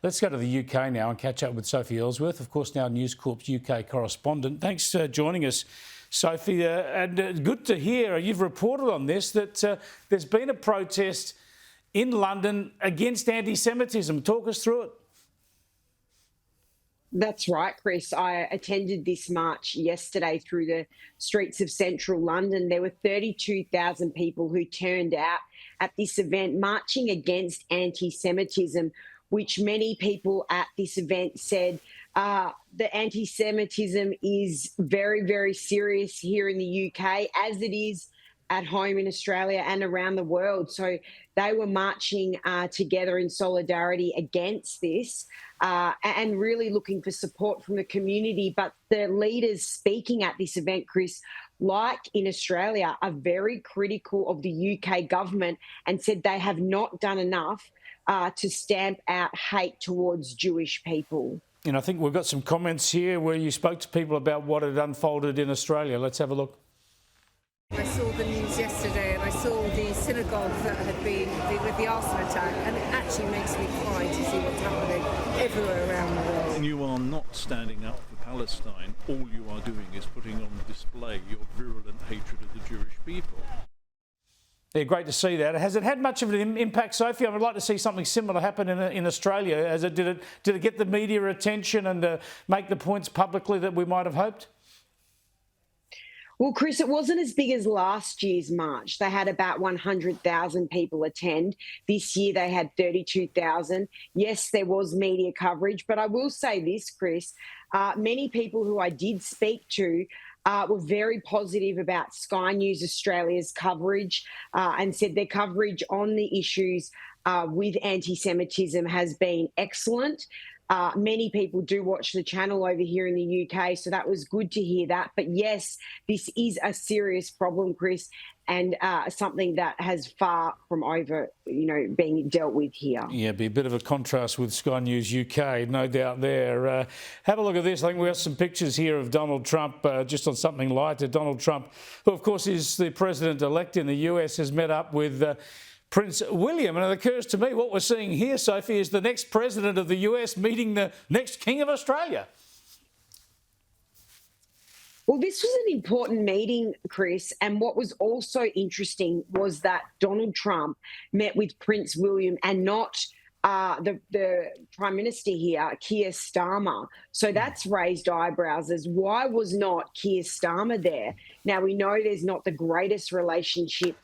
Let's go to the UK now and catch up with Sophie Elsworth, of course now News Corp's UK correspondent. Thanks for joining us, Sophie. Good to hear, you've reported on this, that there's been a protest in London against anti-Semitism. Talk us through it. That's right, Chris. I attended this march yesterday through the streets of central London. There were 32,000 people who turned out at this event marching against anti-Semitism, which many people at this event said the anti-Semitism is very, very serious here in the UK, as it is at home in Australia and around the world. So they were marching together in solidarity against this and really looking for support from the community. But the leaders speaking at this event, Chris, like in Australia, are very critical of the UK government and said they have not done enough to stamp out hate towards Jewish people. And I think we've got some comments here where you spoke to people about what had unfolded in Australia. Let's have a look. I saw the news yesterday and I saw the synagogue that had been with the arson attack, and it actually makes me cry to see what's happening everywhere around the world. You are not standing up for Palestine. All you are doing is putting on display your virulent hatred of the Jewish people. Yeah, great to see that. Has it had much of an impact, Sophie? I would like to see something similar happen in Australia. Did it get the media attention and make the points publicly that we might have hoped? Well, Chris, it wasn't as big as last year's march. They had about 100,000 people attend. This year they had 32,000. Yes, there was media coverage, but I will say this, Chris, many people who I did speak to were very positive about Sky News Australia's coverage and said their coverage on the issues with anti-Semitism has been excellent. Many people do watch the channel over here in the UK, so that was good to hear that. But yes, this is a serious problem, Chris, and something that has far from over, being dealt with here. Yeah, be a bit of a contrast with Sky News UK, no doubt there. Have a look at this. I think we've got some pictures here of Donald Trump, just on something lighter. Donald Trump, who of course is the president-elect in the US, has met up with Prince William. And it occurs to me what we're seeing here, Sophie, is the next president of the US meeting the next King of Australia. Well, this was an important meeting, Chris, and what was also interesting was that Donald Trump met with Prince William and not the Prime Minister here, Keir Starmer. So that's raised eyebrows as why was not Keir Starmer there? Now, we know there's not the greatest relationship.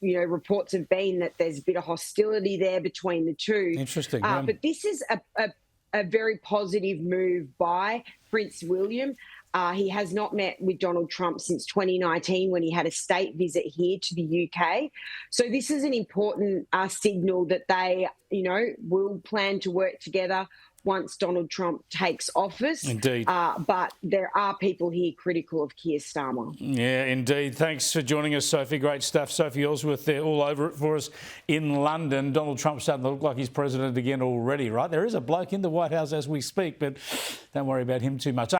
Reports have been that there's a bit of hostility there between the two. Interesting. But this is a very positive move by Prince William. He has not met with Donald Trump since 2019 when he had a state visit here to the UK. So this is an important signal that they, will plan to work together once Donald Trump takes office. Indeed. But there are people here critical of Keir Starmer. Yeah, indeed. Thanks for joining us, Sophie. Great stuff. Sophie Elsworth there all over it for us in London. Donald Trump's starting to look like he's president again already, right? There is a bloke in the White House as we speak, but don't worry about him too much.